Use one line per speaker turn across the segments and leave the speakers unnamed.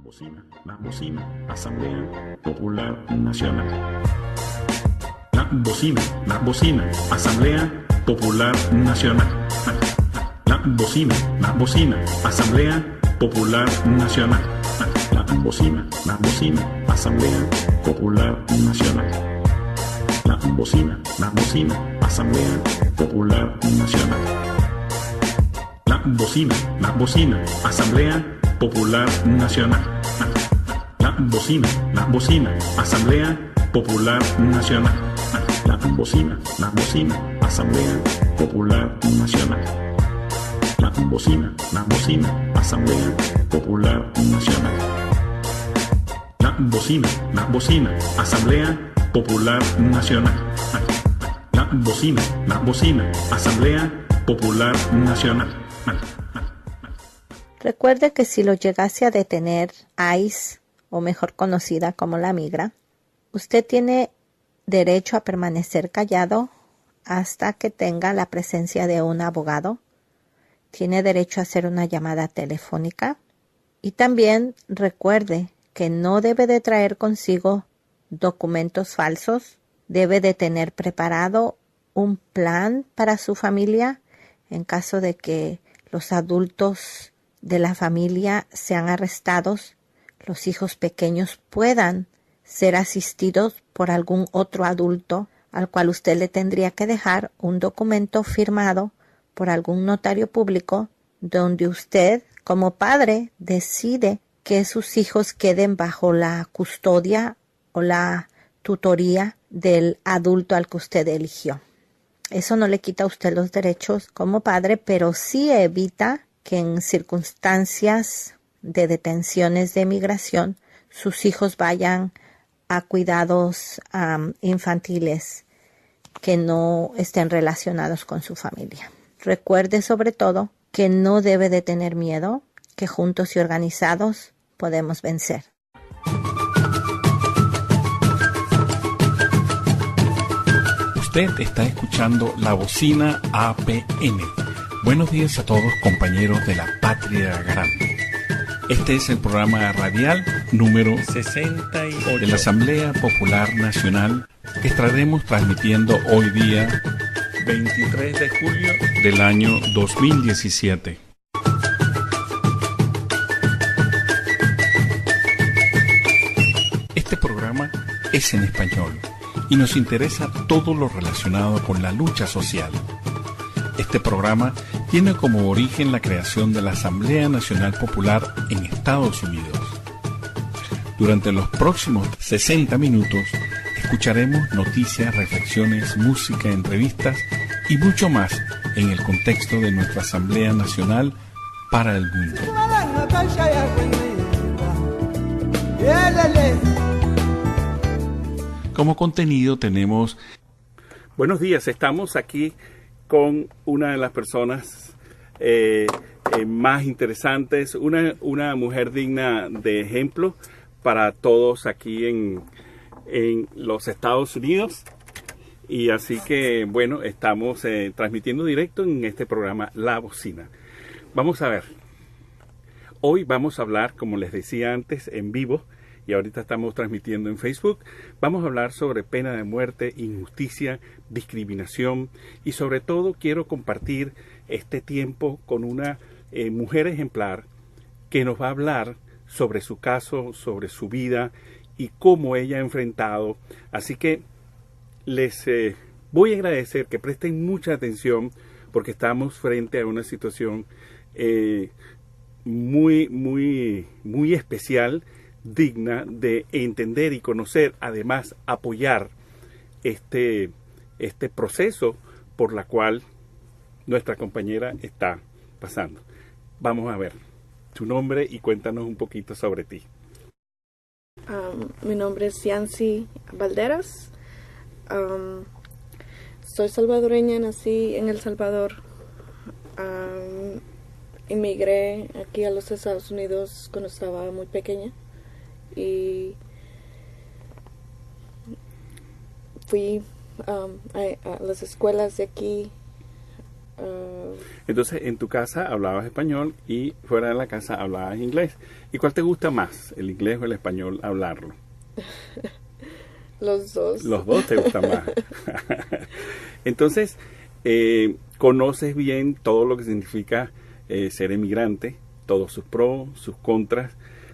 Asamblea Popular Nacional. La bocina, Asamblea Popular Nacional. La bocina, Asamblea Popular Nacional. La bocina, Asamblea Popular Nacional. La bocina, Asamblea Popular Nacional. La bocina, Asamblea Popular Nacional. La bocina, Asamblea Popular Nacional. La bocina, Asamblea Popular Nacional. La bocina, Asamblea Popular Nacional. La bocina, Asamblea Popular Nacional. La bocina, Asamblea Popular Nacional.
Recuerde que si lo llegase a detener ICE, o mejor conocida como la migra, usted tiene derecho a permanecer callado hasta que tenga la presencia de un abogado. Tiene derecho a hacer una llamada telefónica. Y también recuerde que no debe de traer consigo documentos falsos. Debe de tener preparado un plan para su familia en caso de que los adultos de la familia sean arrestados. Los hijos pequeños puedan ser asistidos por algún otro adulto al cual usted le tendría que dejar un documento firmado por algún notario público donde usted, como padre, decide que sus hijos queden bajo la custodia o la tutoría del adulto al que usted eligió. Eso no le quita a usted los derechos como padre, pero sí evita que en circunstancias de detenciones de migración sus hijos vayan a cuidados infantiles que no estén relacionados con su familia. Recuerde sobre todo que no debe de tener miedo, que juntos y organizados podemos vencer.
Usted está escuchando La Bocina APN. Buenos días a todos, compañeros de la Patria Grande. Este es el programa radial número 68 de la Asamblea Popular Nacional que estaremos transmitiendo hoy día 23 de julio del año 2017. Este programa es en español y nos interesa todo lo relacionado con la lucha social. Este programa tiene como origen la creación de la Asamblea Nacional Popular en Estados Unidos. Durante los próximos 60 minutos escucharemos noticias, reflexiones, música, entrevistas y mucho más en el contexto de nuestra Asamblea Nacional para el mundo. Como contenido tenemos... Buenos días, estamos aquí con una de las personas más interesantes, una mujer digna de ejemplo para todos aquí en los Estados Unidos. Y así que, bueno, estamos transmitiendo directo en este programa La Bocina. Vamos a ver, hoy vamos a hablar, como les decía antes, en vivo, y ahorita estamos transmitiendo en Facebook. Vamos a hablar sobre pena de muerte, injusticia, discriminación y sobre todo quiero compartir este tiempo con una mujer ejemplar que nos va a hablar sobre su caso, sobre su vida y cómo ella ha enfrentado. Así que les voy a agradecer que presten mucha atención porque estamos frente a una situación muy especial, digna de entender y conocer, además apoyar este proceso por la cual nuestra compañera está pasando. Vamos a ver tu nombre y cuéntanos un poquito sobre ti.
Mi nombre es Yancy Valderas. Soy salvadoreña, nací en El Salvador. Emigré aquí a los Estados Unidos cuando estaba muy pequeña y fui a las escuelas de aquí
Entonces, en tu casa hablabas español y fuera de la casa hablabas inglés. ¿Y cuál te gusta más, el inglés o el español, hablarlo?
Los dos.
Los dos te gustan más. Entonces, conoces bien todo lo que significa ser emigrante, todos sus pros, sus contras,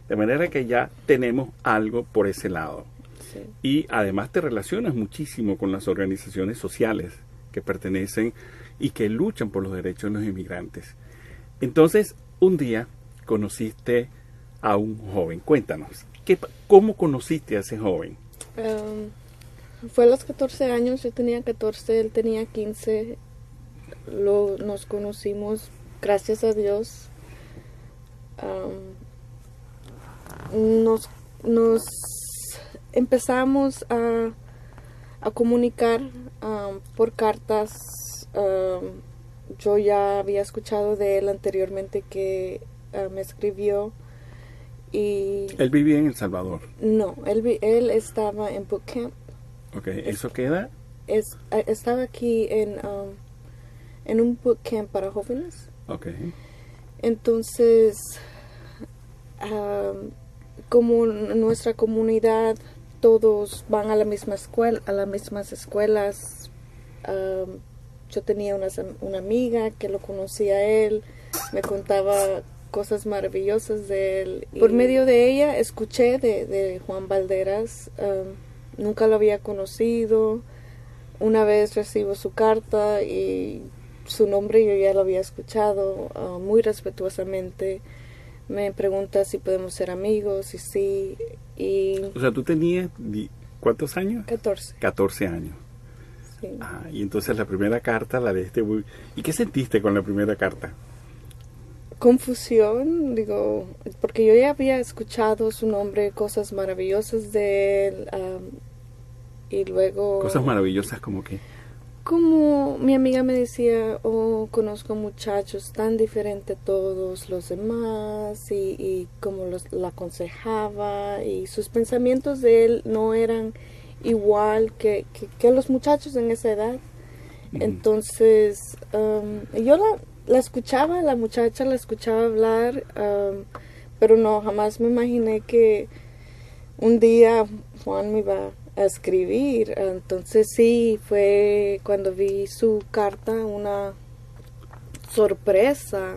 de manera que ya tenemos algo por ese lado.
Sí.
Y además te relacionas muchísimo con las organizaciones sociales que pertenecen y que luchan por los derechos de los inmigrantes. Entonces, un día conociste a un joven. Cuéntanos, ¿cómo conociste a ese joven?
Fue a los 14 años, yo tenía 14, él tenía 15. Nos conocimos, gracias a Dios. Nos empezamos a comunicar por cartas. Yo ya había escuchado de él anteriormente que me escribió. Y
¿Él vivía en El Salvador?
No, él estaba en bootcamp.
Okay, ¿eso queda?
Estaba aquí en un bootcamp para jóvenes.
Okay.
Entonces, como en nuestra comunidad todos van a la misma escuela, a las mismas escuelas, yo tenía una amiga que lo conocía a él, me contaba cosas maravillosas de él. Y por medio de ella escuché de Juan Valderas. Nunca lo había conocido. Una vez recibo su carta y su nombre yo ya lo había escuchado. Muy respetuosamente me pregunta si podemos ser amigos y sí.
O sea, ¿tú tenías cuántos años?
14.
14 años.
Sí.
Y entonces la primera carta la leíste muy... ¿Y qué sentiste con la primera carta?
Confusión, digo, porque yo ya había escuchado su nombre, cosas maravillosas de él, y luego...
Cosas maravillosas como que...
Como mi amiga me decía, conozco muchachos tan diferentes a todos los demás, y como la aconsejaba, y sus pensamientos de él no eran igual que los muchachos en esa edad. Entonces, yo la escuchaba, la muchacha la escuchaba hablar, pero no, jamás me imaginé que un día Juan me iba a escribir. Entonces sí, fue cuando vi su carta una sorpresa.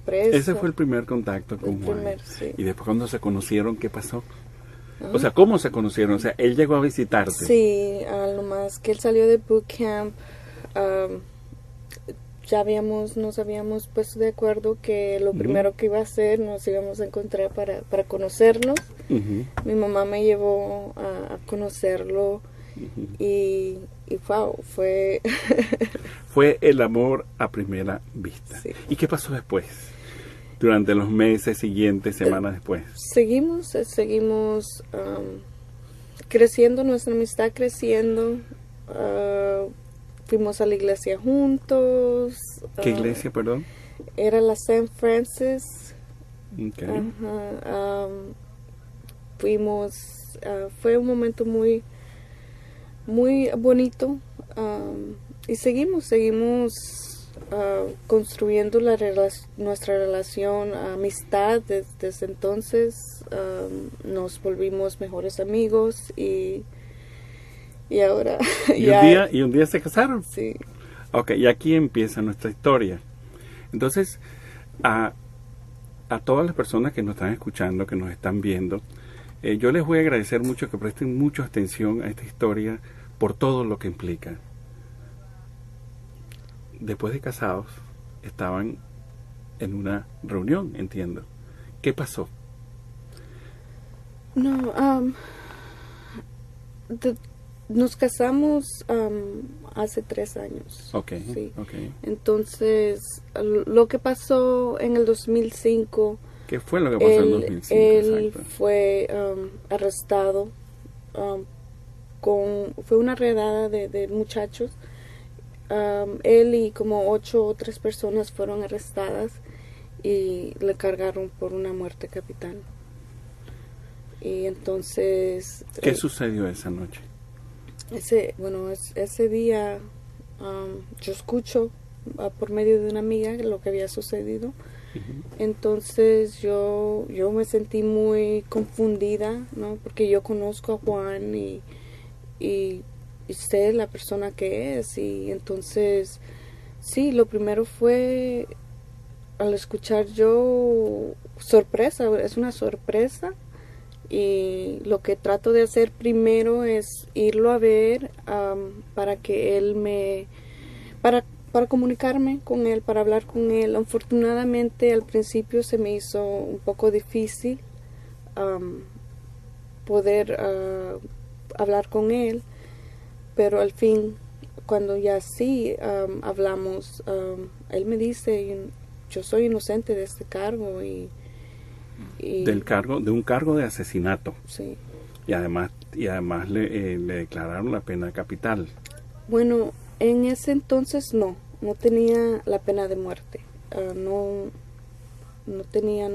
Ese fue el primer contacto con Juan.
Sí.
Y después cuando se conocieron, ¿qué pasó? O sea, ¿cómo se conocieron? O sea, él llegó a visitarte.
Sí, lo más que él salió de bootcamp, nos habíamos puesto de acuerdo que lo primero que iba a hacer, nos íbamos a encontrar para conocernos. Mi mamá me llevó a conocerlo y wow, fue...
Fue el amor a primera vista. Sí. ¿Y qué pasó después? Durante los meses siguientes, semanas después.
Seguimos creciendo, nuestra amistad creciendo. Fuimos a la iglesia juntos.
¿Qué iglesia, perdón?
Era la St. Francis.
Okay.
Fuimos, fue un momento muy, muy bonito. Y seguimos construyendo nuestra relación, amistad. Desde entonces nos volvimos mejores amigos y ahora...
¿Y un día se casaron?
Sí.
Ok, y aquí empieza nuestra historia. Entonces, a todas las personas que nos están escuchando, que nos están viendo, yo les voy a agradecer mucho que presten mucha atención a esta historia por todo lo que implica. Después de casados, estaban en una reunión, entiendo. ¿Qué pasó?
No, nos casamos hace 3 años.
Okay,
sí.
Okay.
Entonces, lo que pasó en el 2005...
¿Qué fue lo que pasó en el 2005?
Él
Exacto.
fue arrestado. Fue una redada de muchachos. Él y como 8 otras personas fueron arrestadas y le cargaron por una muerte capital. Y entonces...
¿Qué sucedió esa noche?
Ese día yo escucho por medio de una amiga lo que había sucedido. Entonces yo me sentí muy confundida, ¿no? Porque yo conozco a Juan y sé la persona que es. Y entonces, sí, lo primero fue, al escuchar yo, sorpresa, es una sorpresa. Y lo que trato de hacer primero es irlo a ver, para que él para comunicarme con él, para hablar con él. Afortunadamente al principio se me hizo un poco difícil poder hablar con él, pero al fin, cuando ya sí hablamos, él me dice, yo soy inocente de este cargo y
de un cargo de asesinato.
Sí.
Y además le declararon la pena capital.
Bueno, en ese entonces no tenía la pena de muerte. No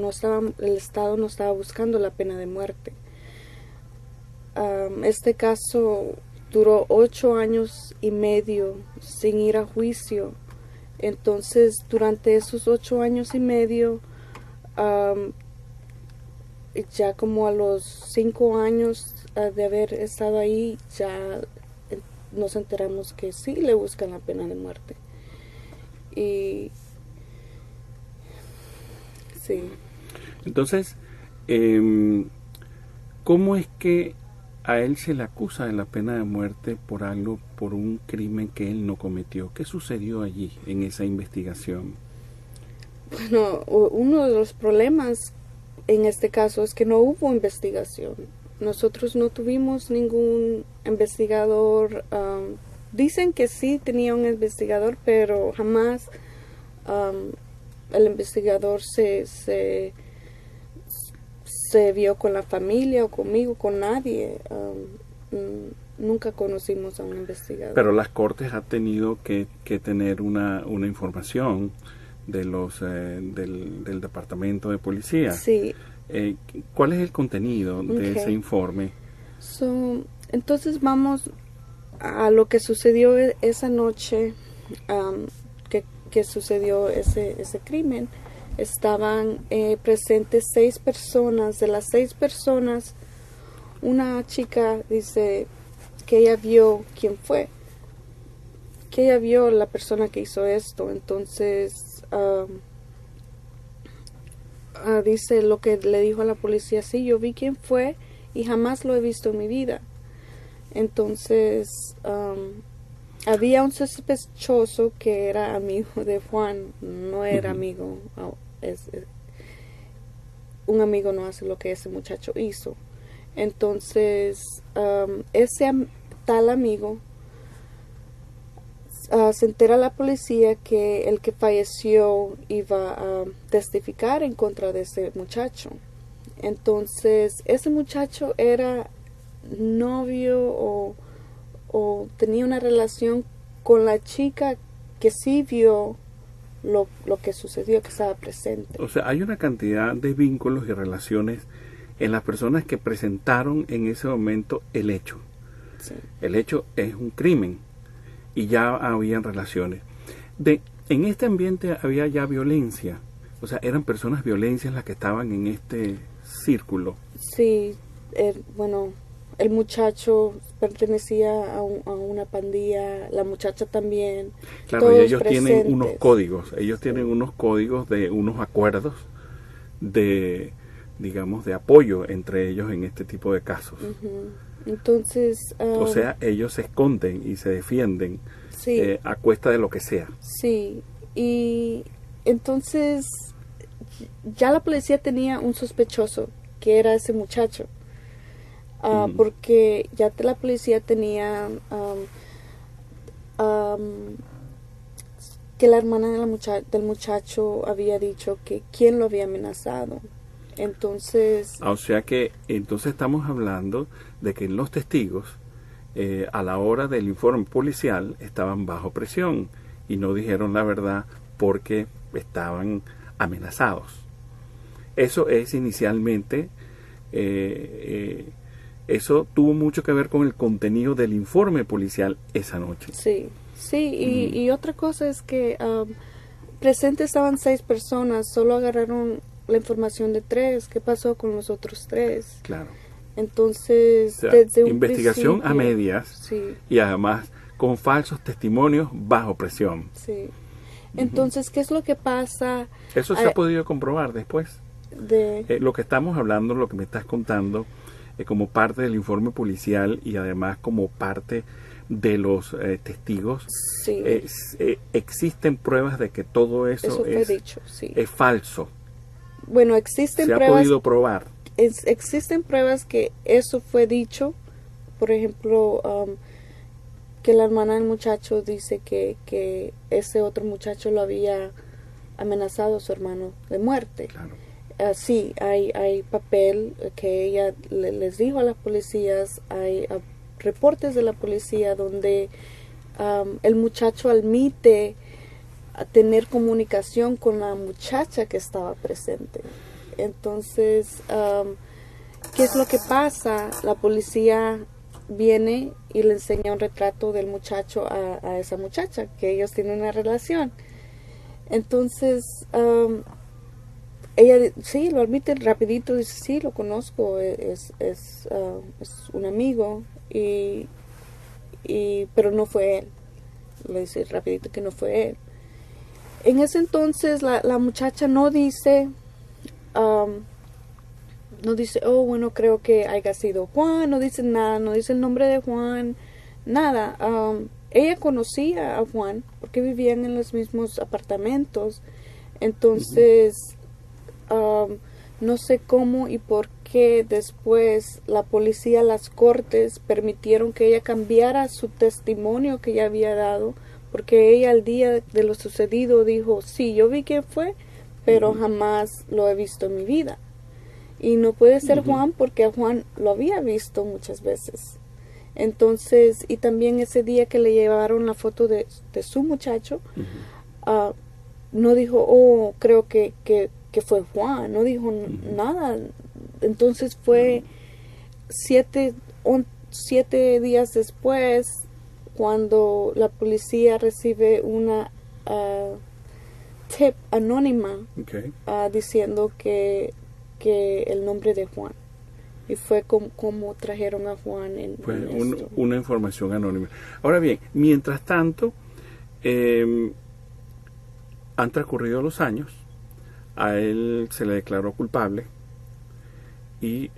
estaba, el Estado no estaba buscando la pena de muerte. Este caso duró 8 años y medio sin ir a juicio. Entonces, durante esos 8 años y medio, ya como a los 5 años de haber estado ahí, ya nos enteramos que sí le buscan la pena de muerte. Y sí.
Entonces, ¿cómo es que a él se le acusa de la pena de muerte por un crimen que él no cometió? ¿Qué sucedió allí en esa investigación?
Bueno, uno de los problemas en este caso es que no hubo investigación. Nosotros no tuvimos ningún investigador. Dicen que sí tenía un investigador, pero jamás el investigador se vio con la familia o conmigo, con nadie. Nunca conocimos a un investigador.
Pero las cortes han tenido que tener una información de del departamento de policía.
Sí.
¿Cuál es el contenido de ese informe?
Entonces vamos a lo que sucedió esa noche, que sucedió ese crimen. Estaban presentes 6 personas. De las 6 personas, una chica dice que ella vio quién fue, que ella vio la persona que hizo esto. Entonces dice lo que le dijo a la policía: sí, yo vi quién fue y jamás lo he visto en mi vida. Entonces había un sospechoso que era amigo de Juan. No era amigo. Un amigo no hace lo que ese muchacho hizo. Entonces ese tal amigo, se entera la policía que el que falleció iba a testificar en contra de ese muchacho. Entonces ese muchacho era novio o tenía una relación con la chica que sí vio lo que sucedió, que estaba presente.
O sea, hay una cantidad de vínculos y relaciones en las personas que presentaron en ese momento el hecho.
Sí.
El hecho es un crimen y ya habían relaciones. En este ambiente había ya violencia, o sea, eran personas violencias las que estaban en este círculo.
Sí, bueno, el muchacho pertenecía a una pandilla, la muchacha también.
Claro, y ellos tienen unos códigos, de unos acuerdos de, digamos, de apoyo entre ellos en este tipo de casos.
Entonces,
o sea, ellos se esconden y se defienden,
sí,
a cuesta de lo que sea.
Sí, y entonces ya la policía tenía un sospechoso, que era ese muchacho. Porque ya la policía tenía que la hermana del muchacho había dicho que quién lo había amenazado. Entonces,
o sea que entonces estamos hablando de que los testigos a la hora del informe policial estaban bajo presión y no dijeron la verdad porque estaban amenazados. Eso es inicialmente, eso tuvo mucho que ver con el contenido del informe policial esa noche.
Sí, Sí, y otra cosa es que presentes estaban 6 personas, solo agarraron la información de 3. ¿Qué pasó con los otros 3?
Claro.
Entonces,
O sea,
desde un
investigación
principio,
a medias,
sí,
y además con falsos testimonios bajo presión.
sí. Entonces, ¿qué es lo que pasa?
Eso se ha podido comprobar después. Lo que estamos hablando, lo que me estás contando, como parte del informe policial y además como parte de los testigos,
sí,
existen pruebas de que todo eso
fue dicho, sí.
es falso.
Bueno, existen
se
pruebas.
Ha podido probar.
Existen pruebas que eso fue dicho. Por ejemplo, que la hermana del muchacho dice que ese otro muchacho lo había amenazado a su hermano de muerte.
Claro.
Sí, hay papel que ella les dijo a las policías, hay reportes de la policía donde el muchacho admite a tener comunicación con la muchacha que estaba presente. Entonces, ¿qué es lo que pasa? La policía viene y le enseña un retrato del muchacho a esa muchacha, que ellos tienen una relación. Entonces, ella sí lo admite rapidito, dice sí, lo conozco, es un amigo, pero no fue él. Le dice rapidito que no fue él. En ese entonces la muchacha no dice, oh, bueno, creo que haya sido Juan, no dice nada, no dice el nombre de Juan, nada. Ella conocía a Juan porque vivían en los mismos apartamentos. Entonces, no sé cómo y por qué después la policía, las cortes, permitieron que ella cambiara su testimonio que ella había dado, porque ella al día de lo sucedido dijo, sí, yo vi quién fue, pero jamás lo he visto en mi vida. Y no puede ser Juan porque a Juan lo había visto muchas veces. Entonces, y también ese día que le llevaron la foto de su muchacho, no dijo, oh, creo que fue Juan, no dijo nada. Entonces fue 7 días después cuando la policía recibe una tip anónima diciendo que el nombre de Juan. Y fue como trajeron a Juan
fue una información anónima. Ahora bien, mientras tanto, han transcurrido los años, a él se le declaró culpable y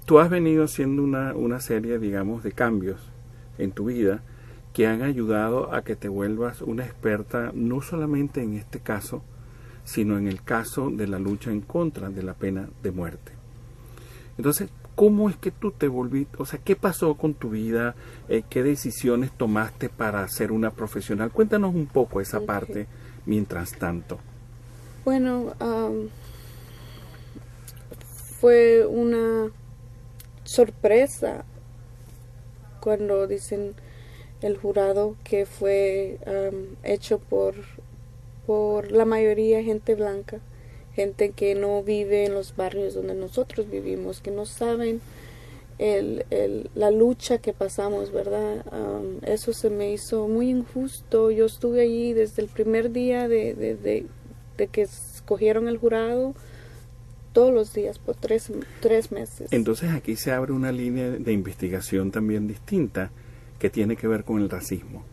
tú has venido haciendo una serie, digamos, de cambios en tu vida que han ayudado a que te vuelvas una experta no solamente en este caso, sino en el caso de la lucha en contra de la pena de muerte. Entonces, ¿cómo es que tú te volviste? O sea, ¿qué pasó con tu vida? ¿Qué decisiones tomaste para ser una profesional? Cuéntanos un poco esa parte mientras tanto.
Bueno, fue una sorpresa cuando dicen el jurado que fue hecho por la mayoría gente blanca, gente que no vive en los barrios donde nosotros vivimos, que no saben la lucha que pasamos, ¿verdad? Eso se me hizo muy injusto. Yo estuve allí desde el primer día de que escogieron el jurado, todos los días por 3 meses.
Entonces aquí se abre una línea de investigación también distinta que tiene que ver con el racismo.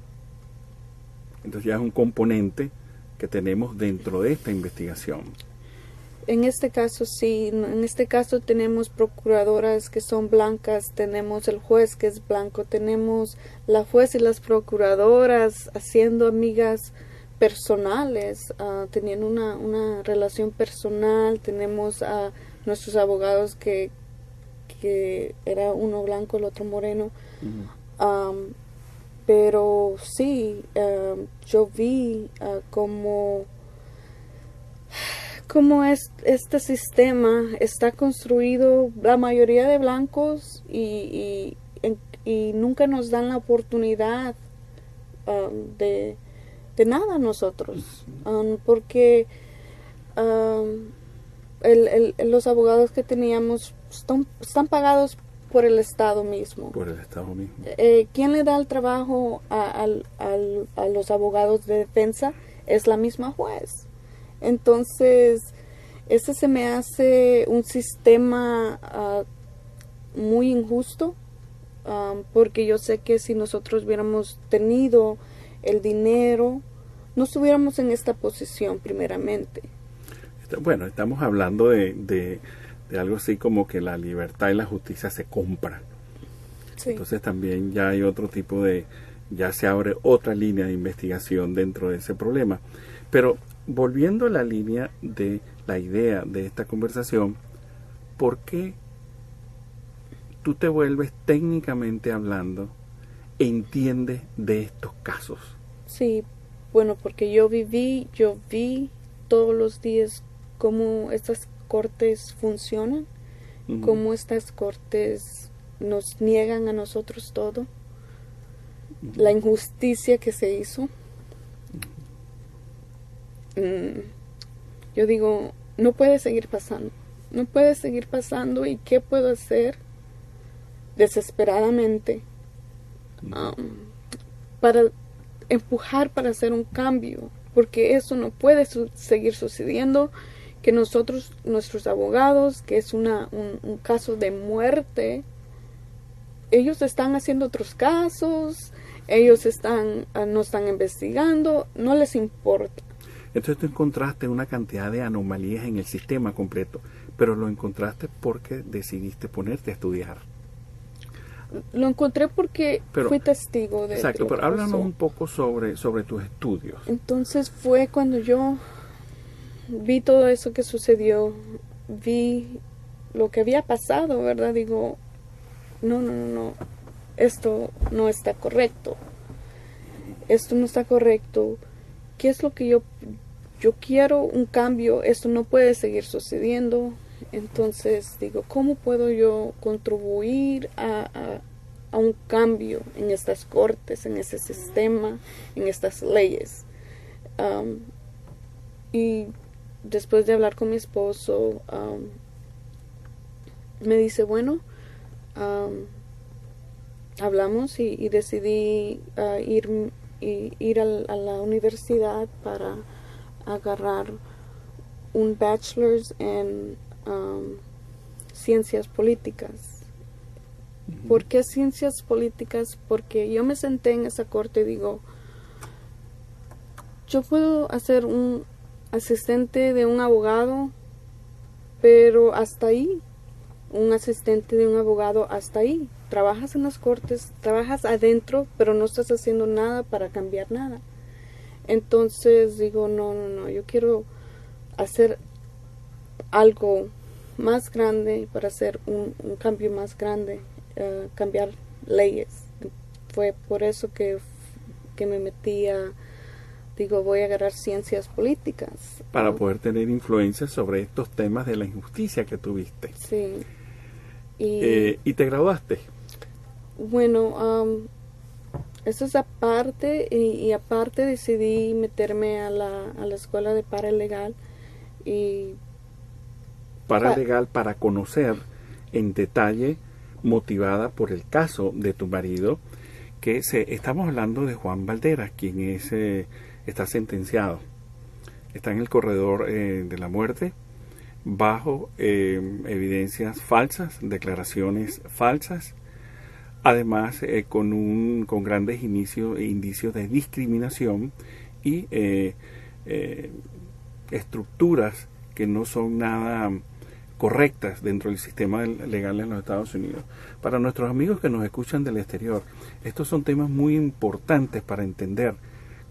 Entonces ya es un componente que tenemos dentro de esta investigación.
En este caso sí, en este caso tenemos procuradoras que son blancas, tenemos el juez que es blanco, tenemos la juez y las procuradoras haciendo amigas personales, teniendo una relación personal, tenemos a nuestros abogados que era uno blanco, el otro moreno. Pero sí, yo vi como este sistema está construido la mayoría de blancos y nunca nos dan la oportunidad de nada a nosotros, porque los abogados que teníamos están pagados por el Estado mismo.
Por el Estado mismo.
¿Quién le da el trabajo a los abogados de defensa? Es la misma juez. Entonces, ese se me hace un sistema muy injusto, porque yo sé que si nosotros hubiéramos tenido el dinero, no estuviéramos en esta posición primeramente.
Bueno, estamos hablando de algo así como que la libertad y la justicia se compran. Sí. Entonces también ya hay otro tipo ya se abre otra línea de investigación dentro de ese problema. Pero volviendo a la línea de la idea de esta conversación, ¿por qué tú te vuelves técnicamente hablando e entiendes de estos casos?
Sí, bueno, porque yo vi todos los días cómo estas cortes funcionan, cómo estas cortes nos niegan a nosotros todo, la injusticia que se hizo. Yo digo, no puede seguir pasando, y ¿qué puedo hacer desesperadamente para empujar para hacer un cambio? Porque eso no puede seguir sucediendo, que nuestros abogados, que es un caso de muerte, ellos están haciendo otros casos, ellos no están investigando, no les importa.
Entonces tú encontraste una cantidad de anomalías en el sistema completo, pero lo encontraste porque decidiste ponerte a estudiar.
Lo encontré porque fui testigo de...
Exacto, pero háblanos un poco sobre tus estudios.
Entonces fue cuando yo vi todo eso que sucedió, vi lo que había pasado, ¿verdad? Digo, no, esto no está correcto. Esto no está correcto. ¿Qué es lo que yo quiero? Un cambio. Esto no puede seguir sucediendo. Entonces digo, ¿cómo puedo yo contribuir a un cambio en estas cortes, en ese sistema, en estas leyes? Y después de hablar con mi esposo, me dice, bueno, hablamos y decidí ir a la universidad para agarrar un bachelor's en ciencias políticas. ¿Por qué ciencias políticas? Porque yo me senté en esa corte y digo, yo puedo hacer un asistente de un abogado, pero hasta ahí. Un asistente de un abogado hasta ahí. Trabajas en las cortes, trabajas adentro, pero no estás haciendo nada para cambiar nada. Entonces digo, no, yo quiero hacer algo más grande para hacer un cambio más grande, cambiar leyes. Fue por eso que me metí digo, voy a agarrar ciencias políticas.
Para poder tener influencia sobre estos temas de la injusticia que tuviste.
Sí.
¿Y te graduaste?
Bueno, eso es aparte, y aparte decidí meterme a la escuela de paralegal.
Paralegal para conocer en detalle, motivada por el caso de tu marido, que estamos hablando de Juan Valderas, quien está sentenciado. Está en el corredor de la muerte, bajo evidencias falsas, declaraciones falsas, además con grandes indicios de discriminación y estructuras que no son nada correctas dentro del sistema legal en los Estados Unidos. Para nuestros amigos que nos escuchan del exterior, estos son temas muy importantes para entender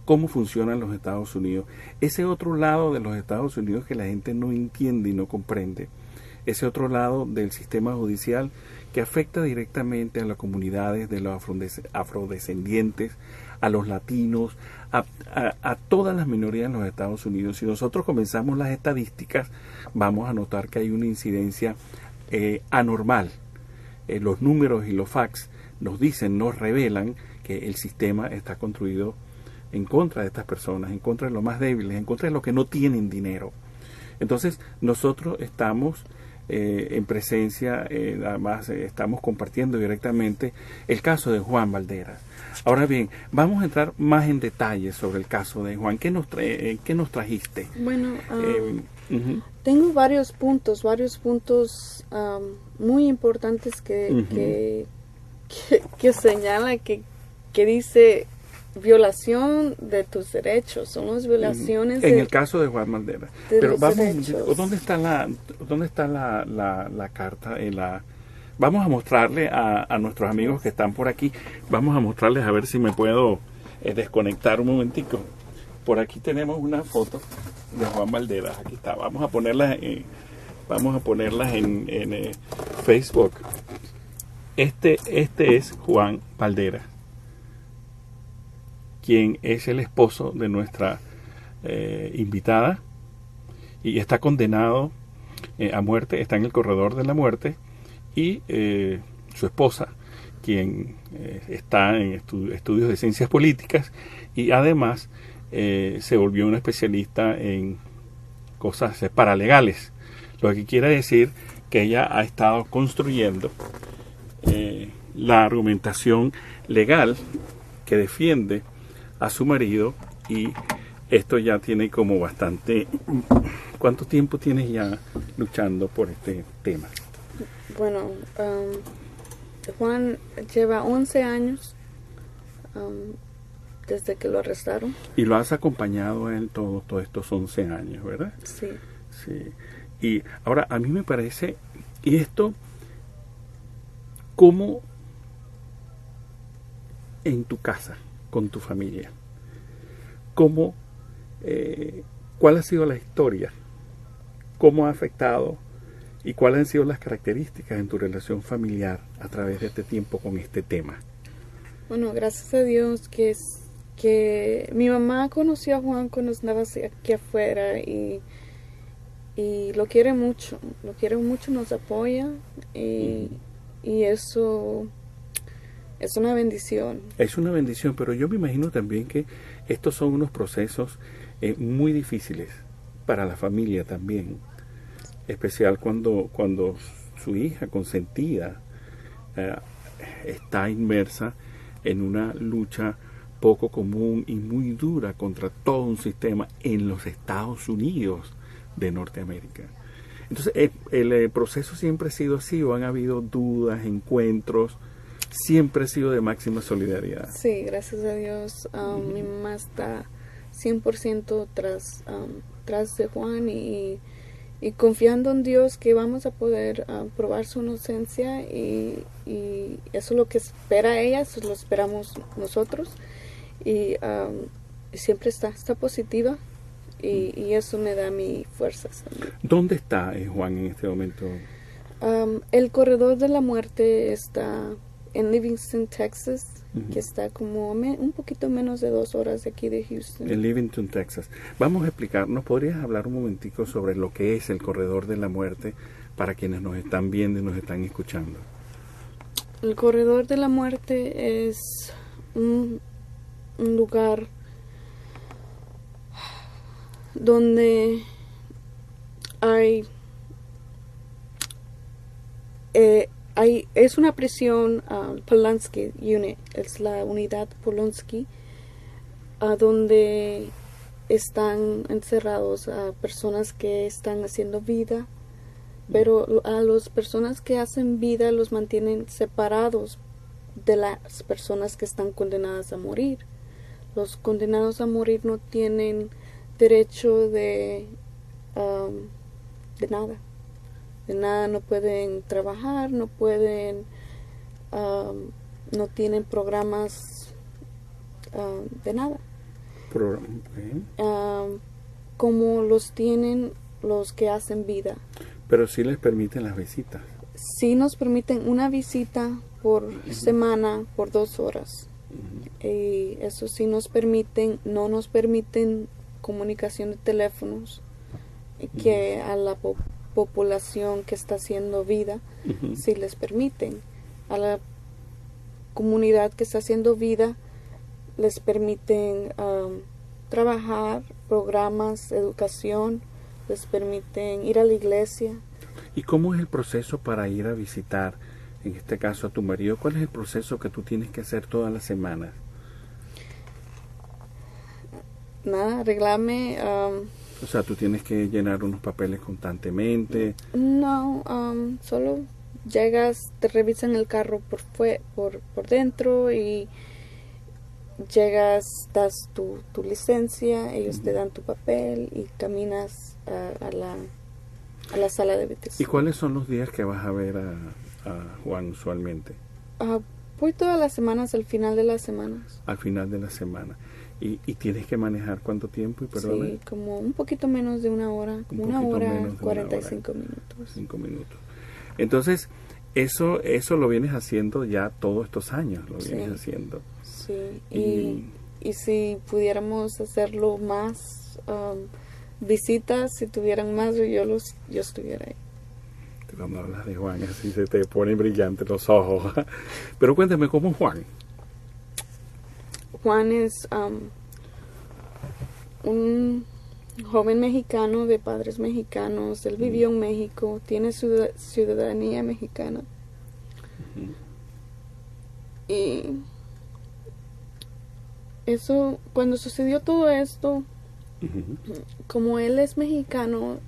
cómo funcionan los Estados Unidos. Ese otro lado de los Estados Unidos que la gente no entiende y no comprende. Ese otro lado del sistema judicial que afecta directamente a las comunidades de los afrodescendientes, a los latinos, a todas las minorías en los Estados Unidos. Si nosotros comenzamos las estadísticas, vamos a notar que hay una incidencia anormal. Los números y los facts nos revelan que el sistema está construido en contra de estas personas, en contra de los más débiles, en contra de los que no tienen dinero. Entonces, nosotros estamos en presencia, además estamos compartiendo directamente el caso de Juan Valderas. Ahora bien, vamos a entrar más en detalle sobre el caso de Juan. ¿Qué nos trajiste?
Bueno, tengo varios puntos muy importantes que señala que dice violación de tus derechos, son las violaciones
en el caso de Juan Valderas. Pero vamos,
derechos.
¿dónde está la carta? Vamos a mostrarle a nuestros amigos que están por aquí, vamos a mostrarles, a ver si me puedo desconectar un momentico. Por aquí tenemos una foto de Juan Valderas, aquí está, vamos a ponerlas en Facebook. Este es Juan Valderas, quien es el esposo de nuestra invitada y está condenado a muerte, está en el corredor de la muerte, y su esposa, quien está en estudios de ciencias políticas y además se volvió una especialista en cosas paralegales, lo que quiere decir que ella ha estado construyendo la argumentación legal que defiende a su marido, y esto ya tiene como bastante... ¿Cuánto tiempo tienes ya luchando por este tema?
Bueno, Juan lleva 11 años desde que lo arrestaron.
Y lo has acompañado a él todos estos 11 años, ¿verdad?
Sí.
Sí. Y ahora a mí me parece, y esto, ¿cómo en tu casa, con tu familia, cuál ha sido la historia, cómo ha afectado y cuáles han sido las características en tu relación familiar a través de este tiempo con este tema?
Bueno, gracias a Dios que mi mamá conoció a Juan cuando estaba aquí afuera y lo quiere mucho, nos apoya y eso es una bendición.
Es una bendición, pero yo me imagino también que estos son unos procesos muy difíciles para la familia también, especial cuando su hija consentida está inmersa en una lucha poco común y muy dura contra todo un sistema en los Estados Unidos de Norteamérica. Entonces el proceso siempre ha sido así, o han habido dudas, encuentros, siempre ha sido de máxima solidaridad.
Sí, gracias a Dios. Mi mamá está 100% tras de Juan y confiando en Dios que vamos a poder probar su inocencia, y eso es lo que espera ella, eso lo esperamos nosotros, y siempre está positiva, y eso me da mi fuerzas.
¿Dónde está Juan en este momento?
El corredor de la muerte está en Livingston, Texas, que está como un poquito menos de 2 horas de aquí de Houston.
En Livingston, Texas. Vamos a explicar, ¿nos podrías hablar un momentico sobre lo que es el corredor de la muerte para quienes nos están viendo y nos están escuchando?
El corredor de la muerte es un lugar donde es una prisión, Polanski Unit, es la unidad Polanski, donde están encerrados a personas que están haciendo vida, pero a las personas que hacen vida los mantienen separados de las personas que están condenadas a morir. Los condenados a morir no tienen derecho de nada. De nada, no pueden trabajar, no tienen programas de nada. Como los tienen los que hacen vida.
Pero sí les permiten las visitas.
Sí nos permiten una visita por semana, por 2 horas. Y eso sí nos permiten, no nos permiten comunicación de teléfonos, que a la población que está haciendo vida sí les permiten. A la comunidad que está haciendo vida les permiten trabajar, programas, educación, les permiten ir a la iglesia.
¿Y cómo es el proceso para ir a visitar, en este caso, a tu marido? ¿Cuál es el proceso que tú tienes que hacer todas las semanas?
Nada, arreglarme.
O sea, tú tienes que llenar unos papeles constantemente.
No, solo llegas, te revisan el carro por dentro y llegas, das tu licencia, ellos te dan tu papel y caminas a la sala de veterinaria.
¿Y cuáles son los días que vas a ver a Juan usualmente?
Voy todas las semanas, al final de las semanas.
Al final de la semana. ¿Y tienes que manejar cuánto tiempo?
Sí, como un poquito menos de una hora, como una hora, 45 minutos.
5 minutos. Entonces, eso lo vienes haciendo ya todos estos años, lo vienes haciendo.
Sí, y si pudiéramos hacerlo más, visitas, si tuvieran más, yo estuviera ahí.
Cuando hablas de Juan, así se te ponen brillantes los ojos. Pero cuéntame, ¿cómo es Juan?
Juan es un joven mexicano de padres mexicanos. Él vivió en México, tiene ciudadanía mexicana. Y eso, cuando sucedió todo esto, como él es mexicano,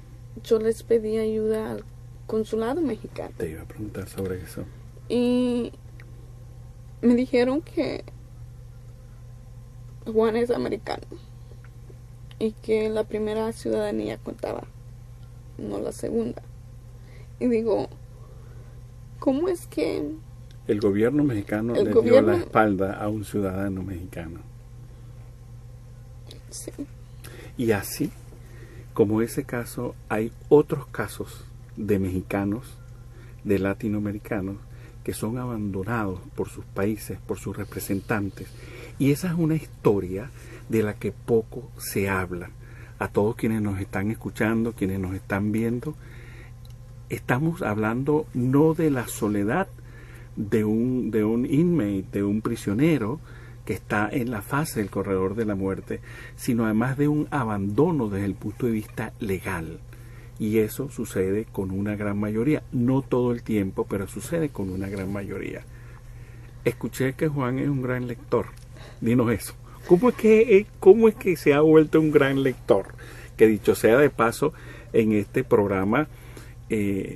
yo les pedí ayuda al consulado mexicano.
Te iba a preguntar sobre eso.
Y me dijeron que Juan es americano y que la primera ciudadanía contaba, no la segunda. Y digo, ¿cómo es que
el gobierno mexicano dio la espalda a un ciudadano mexicano?
Sí.
Y así, como ese caso, hay otros casos de mexicanos, de latinoamericanos, que son abandonados por sus países, por sus representantes. Y esa es una historia de la que poco se habla. A todos quienes nos están escuchando, quienes nos están viendo, estamos hablando no de la soledad de un inmate, de un prisionero que está en la fase del corredor de la muerte, sino además de un abandono desde el punto de vista legal. Y eso sucede con una gran mayoría, no todo el tiempo, pero sucede con una gran mayoría. Escuché que Juan es un gran lector. Dinos eso. ¿Cómo es que se ha vuelto un gran lector? Que dicho sea de paso, en este programa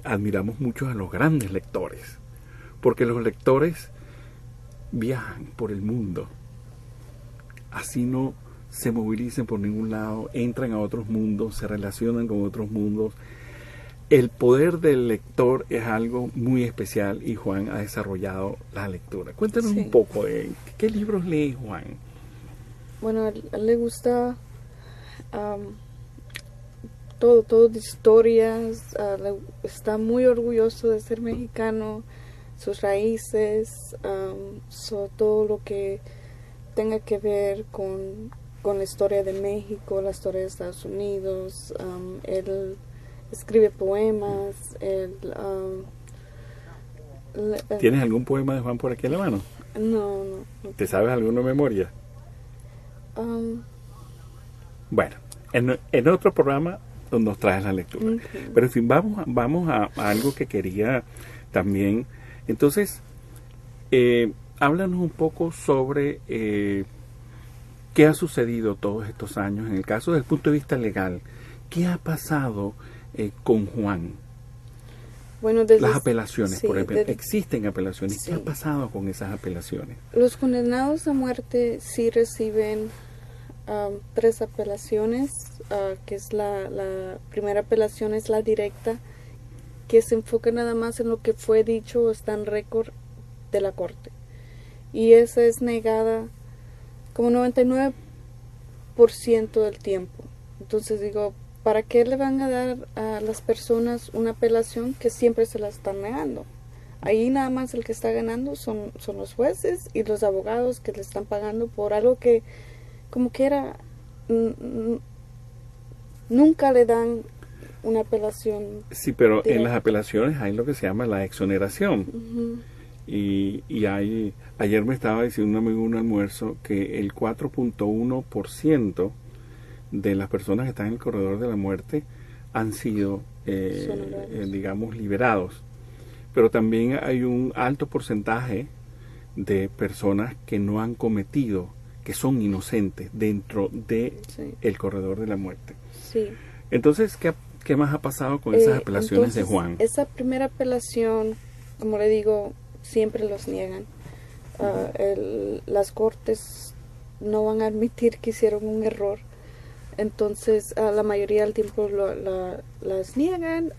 admiramos mucho a los grandes lectores, porque los lectores viajan por el mundo, así no se movilicen por ningún lado, entran a otros mundos, se relacionan con otros mundos. El poder del lector es algo muy especial y Juan ha desarrollado la lectura. Cuéntanos un poco de qué libros lee Juan.
Bueno, a él le gusta todo de historias, está muy orgulloso de ser mexicano, sus raíces, todo lo que tenga que ver con la historia de México, la historia de Estados Unidos. Él escribe poemas.
¿Tienes algún poema de Juan por aquí en la mano?
No.
¿Te sabes alguno de memoria? Bueno, en otro programa nos traes la lectura. Pero en fin, vamos a algo que quería también. Entonces, háblanos un poco sobre qué ha sucedido todos estos años en el caso desde el punto de vista legal. ¿Qué ha pasado con Juan?
Bueno,
las apelaciones, por ejemplo, existen apelaciones. Sí. ¿Qué ha pasado con esas apelaciones?
Los condenados a muerte sí reciben 3 apelaciones, que es la primera apelación es la directa, que se enfoca nada más en lo que fue dicho o está en récord de la corte. Y esa es negada como 99% del tiempo. Entonces digo, ¿para qué le van a dar a las personas una apelación que siempre se la están negando? Ahí nada más el que está ganando son los jueces y los abogados que le están pagando por algo que, como quiera, nunca le dan una apelación.
Sí, pero directa. En las apelaciones hay lo que se llama la exoneración. Y ayer me estaba diciendo un amigo en un almuerzo que el 4.1% de las personas que están en el corredor de la muerte han sido digamos, liberados. Pero también hay un alto porcentaje de personas que no han cometido, que son inocentes dentro de el corredor de la muerte.
Sí.
Entonces, ¿qué más ha pasado con esas apelaciones de Juan?
Esa primera apelación, como le digo, siempre los niegan. Las cortes no van a admitir que hicieron un error. Entonces, la mayoría del tiempo las niegan.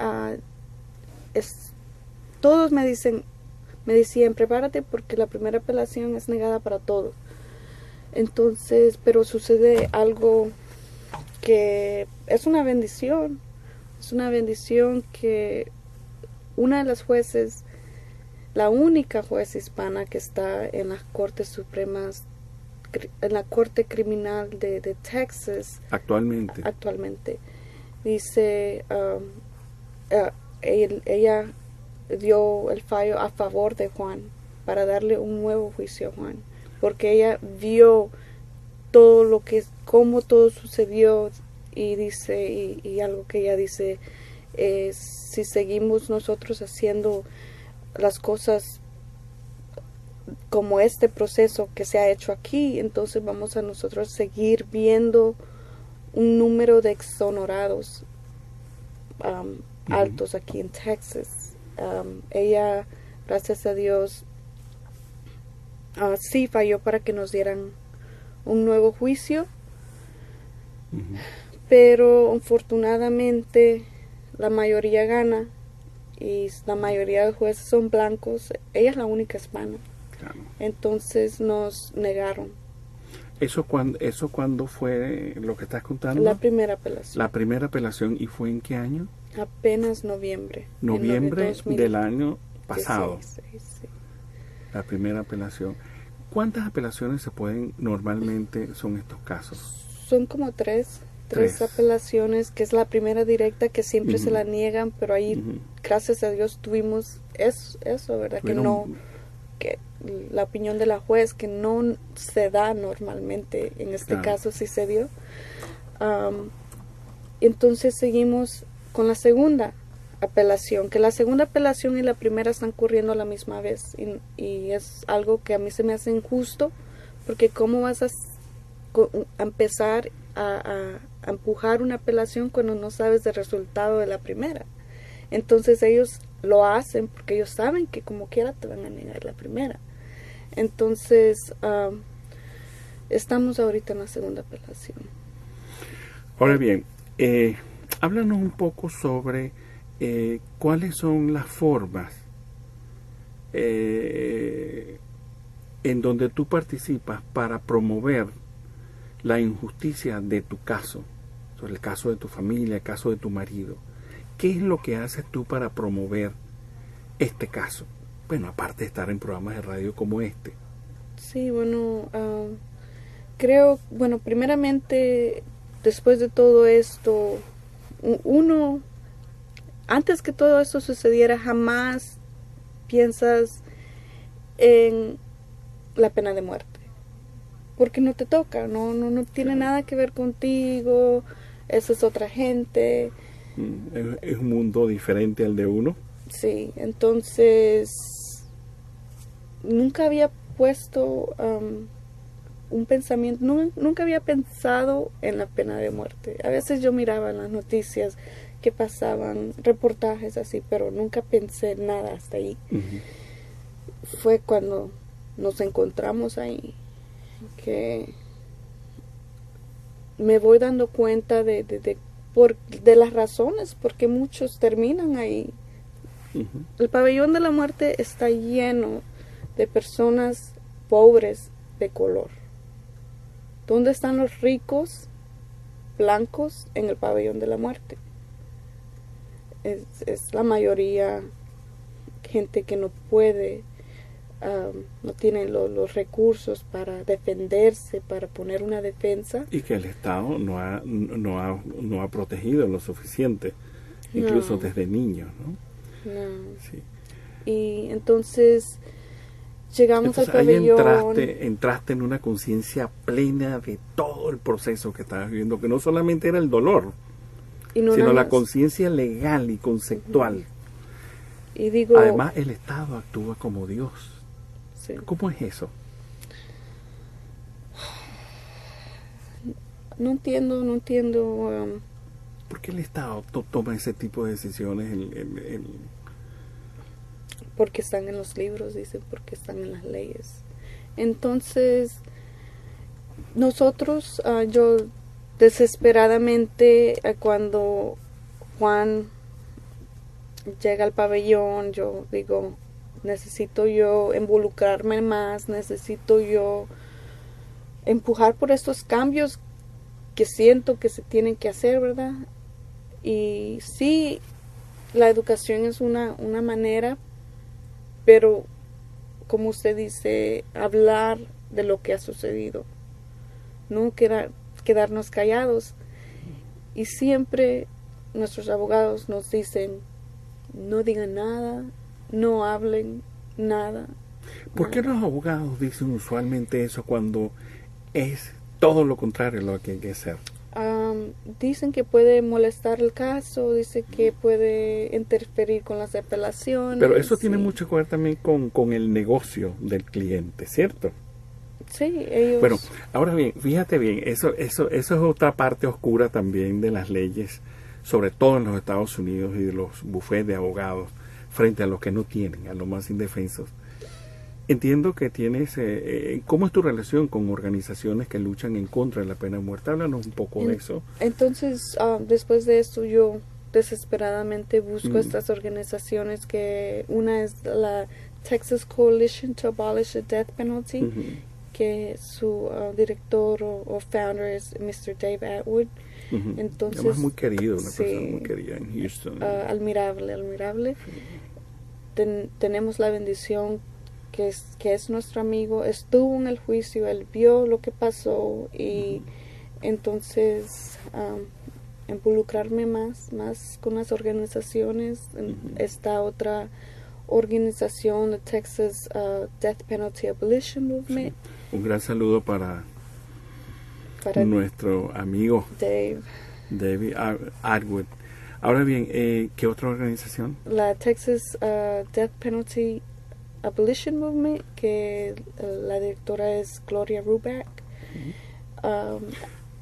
Todos me decían, prepárate porque la primera apelación es negada para todos. Entonces, pero sucede algo que es una bendición. Es una bendición que una de las jueces, la única juez hispana que está en las Cortes Supremas, en la Corte Criminal de Texas. Actualmente. Dice, ella dio el fallo a favor de Juan para darle un nuevo juicio a Juan. Porque ella vio todo cómo todo sucedió y dice, y algo que ella dice, si seguimos nosotros haciendo las cosas como este proceso que se ha hecho aquí, entonces vamos a nosotros seguir viendo un número de exonerados altos aquí en Texas. Ella, gracias a Dios, sí falló para que nos dieran un nuevo juicio, pero afortunadamente la mayoría gana y la mayoría de jueces son blancos. Ella es la única hispana. Claro. Entonces nos negaron.
¿Eso cuándo fue lo que estás contando?
La primera apelación.
La primera apelación, ¿y fue en qué año?
Apenas noviembre.
Noviembre del año pasado.
Sí.
La primera apelación. ¿Cuántas apelaciones normalmente son estos casos?
Son como tres apelaciones, que es la primera directa que siempre se la niegan, pero ahí gracias a Dios tuvimos eso, ¿verdad? Que la opinión de la juez que no se da normalmente, en este caso sí se dio. Entonces seguimos con la segunda apelación, que la segunda apelación y la primera están corriendo a la misma vez, y es algo que a mí se me hace injusto, porque cómo vas a empezar a empujar una apelación cuando no sabes el resultado de la primera. Entonces ellos lo hacen porque ellos saben que como quiera te van a negar la primera. Entonces estamos ahorita en la segunda apelación.
Ahora bien, háblanos un poco sobre cuáles son las formas en donde tú participas para promover la injusticia de tu caso, sobre el caso de tu familia, el caso de tu marido. ¿Qué es lo que haces tú para promover este caso? Bueno, aparte de estar en programas de radio como este.
Sí, bueno, creo, primeramente, después de todo esto, uno, antes que todo esto sucediera, jamás piensas en la pena de muerte. Porque no te toca, no tiene nada que ver contigo, esa es otra gente.
Es un mundo diferente al de uno.
Sí, entonces nunca había puesto un pensamiento, nunca había pensado en la pena de muerte. A veces yo miraba en las noticias que pasaban reportajes así, pero nunca pensé nada hasta ahí. Fue cuando nos encontramos ahí que me voy dando cuenta de las razones por qué muchos terminan ahí. El pabellón de la muerte está lleno de personas pobres de color. ¿Dónde están los ricos blancos en el pabellón de la muerte? Es la mayoría gente que no puede, no tiene los recursos para defenderse, para poner una defensa.
Y que el Estado no ha protegido lo suficiente, incluso desde niños, ¿no?
No.
Sí.
Y entonces llegamos al pabellón.
Ahí entraste en una conciencia plena de todo el proceso que estabas viviendo, que no solamente era el dolor, sino la conciencia legal y conceptual.
Y digo,
además, el Estado actúa como Dios.
Sí.
¿Cómo es eso?
No entiendo.
¿Por qué el Estado toma ese tipo de decisiones?
Porque están en los libros, dicen, porque están en las leyes. Entonces, nosotros, yo desesperadamente, cuando Juan llega al pabellón, yo digo, necesito yo involucrarme más, necesito yo empujar por estos cambios que siento que se tienen que hacer, ¿verdad? Y sí, la educación es una manera, pero como usted dice, hablar de lo que ha sucedido, no quedarnos callados. Y siempre nuestros abogados nos dicen, no digan nada, no hablen nada.
¿Por qué los abogados dicen usualmente eso cuando es todo lo contrario a lo que hay que hacer?
Dicen que puede molestar el caso, dice que puede interferir con las apelaciones.
Pero eso tiene mucho que ver también con el negocio del cliente, ¿cierto?
Sí, ellos...
Bueno, ahora bien, fíjate bien, eso es otra parte oscura también de las leyes, sobre todo en los Estados Unidos y de los bufetes de abogados, frente a los que no tienen, a los más indefensos. Entiendo que tienes, ¿cómo es tu relación con organizaciones que luchan en contra de la pena de muerte? Háblanos un poco de eso.
Entonces, después de esto, yo desesperadamente busco estas organizaciones, que una es la Texas Coalition to Abolish the Death Penalty, que su director o founder es Mr. Dave Atwood. Entonces,
además muy querido, una persona muy querida en Houston.
Admirable. Tenemos la bendición que es nuestro amigo, estuvo en el juicio, él vio lo que pasó, y entonces involucrarme más con las organizaciones. Esta otra organización, la Texas Death Penalty Abolition Movement.
Sí. Un gran saludo para nuestro amigo David Atwood. Ahora bien, ¿qué otra organización?
La Texas Death Penalty Abolition Movement, que la directora es Gloria Ruback.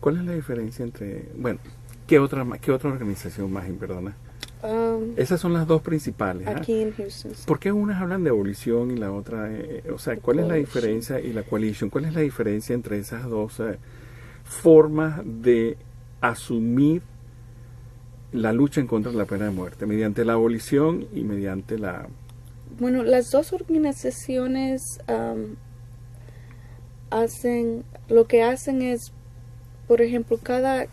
¿Cuál es la diferencia entre, qué otra organización más, perdona? Esas son las dos principales.
Aquí en Houston.
¿Por qué unas hablan de abolición y la otra, cuál es la diferencia, y la coalition, cuál es la diferencia entre esas dos formas de asumir la lucha en contra de la pena de muerte, mediante la abolición y mediante la...
Bueno, las dos organizaciones lo que hacen es, por ejemplo, cada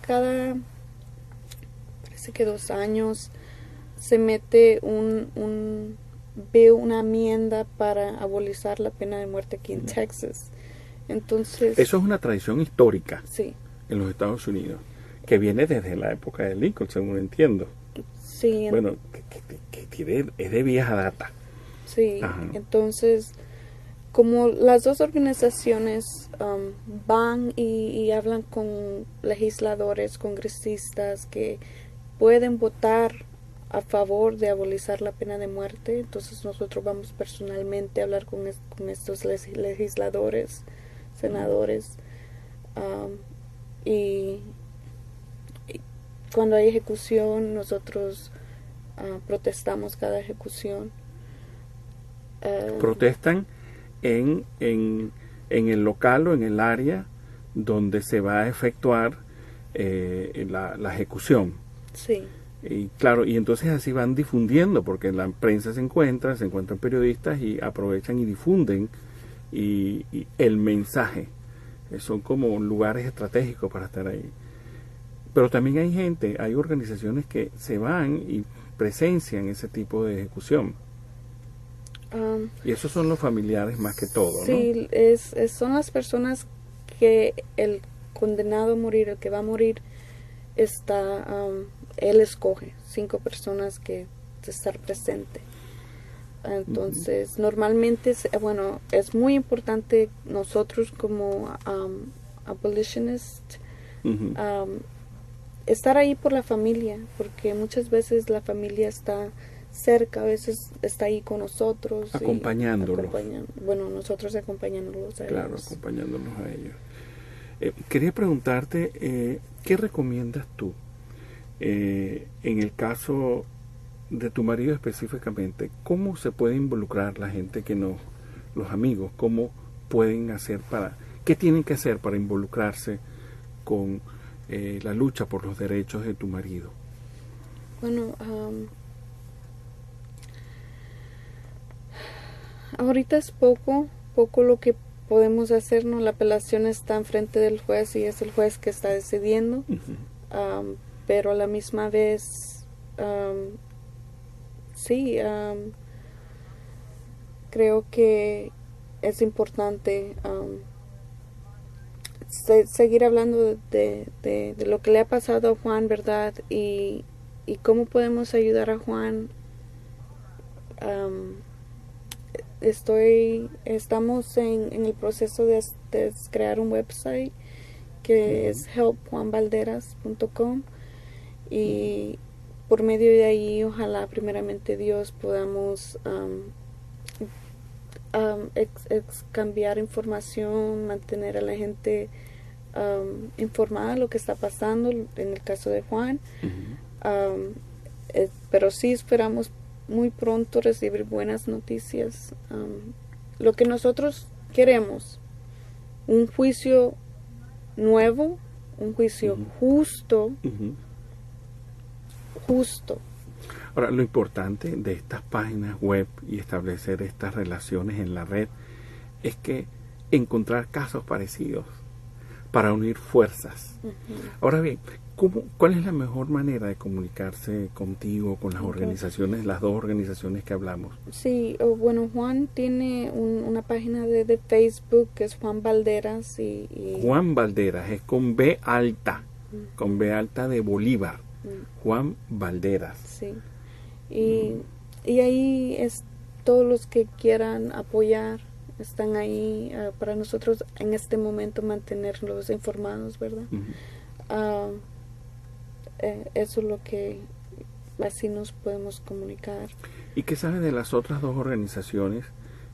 parece que 2 años se mete una enmienda para abolir la pena de muerte aquí en Texas. Entonces,
eso es una tradición histórica,
sí,
en los Estados Unidos, que viene desde la época de Lincoln, según entiendo.
Sí.
Bueno, es de vieja data.
Sí. Entonces, como las dos organizaciones van y hablan con legisladores, congresistas que pueden votar a favor de abolir la pena de muerte, entonces nosotros vamos personalmente a hablar con estos legisladores, senadores, y cuando hay ejecución, nosotros protestamos cada ejecución.
Protestan en el local o en el área donde se va a efectuar la ejecución.
Sí.
Y claro, y entonces así van difundiendo, porque la prensa se encuentran periodistas y aprovechan y difunden y el mensaje. Son como lugares estratégicos para estar ahí. Pero también hay organizaciones que se van y presencian ese tipo de ejecución. Y esos son los familiares más que todo,
sí, ¿no? Son las personas que el condenado a morir, el que va a morir, él escoge 5 personas que estar presente. Entonces, normalmente, es muy importante nosotros como abolitionists estar ahí por la familia, porque muchas veces la familia está cerca, a veces está ahí con nosotros.
Acompañándolos.
Bueno, nosotros acompañándolos a ellos.
Claro, acompañándolos a ellos. Quería preguntarte, ¿qué recomiendas tú en el caso de tu marido específicamente? ¿Cómo se puede involucrar la gente los amigos, cómo pueden hacer qué tienen que hacer para involucrarse con la lucha por los derechos de tu marido?
Bueno, ahorita es poco lo que podemos hacer, ¿no? La apelación está enfrente del juez y es el juez que está decidiendo. Pero a la misma vez, sí, creo que es importante seguir hablando de lo que le ha pasado a Juan, ¿verdad? Y cómo podemos ayudar a Juan. Estamos en el proceso de crear un website que es helpjuanbalderas.com, y por medio de ahí, ojalá primeramente Dios podamos cambiar información, mantener a la gente informada de lo que está pasando en el caso de Juan. Pero sí esperamos muy pronto recibir buenas noticias. Lo que nosotros queremos, un juicio nuevo, un juicio justo.
Ahora, lo importante de estas páginas web y establecer estas relaciones en la red es que encontrar casos parecidos para unir fuerzas. Ahora bien, ¿cuál es la mejor manera de comunicarse contigo, con las organizaciones, las dos organizaciones que hablamos?
Sí, bueno, Juan tiene una página de Facebook que es Juan Balderas.
Juan Balderas, es con B alta, con B alta de Bolívar. Juan Balderas.
Sí. Y ahí todos los que quieran apoyar están ahí para nosotros en este momento mantenerlos informados, ¿verdad? Eso es lo que así nos podemos comunicar.
¿Y qué sabes de las otras dos organizaciones?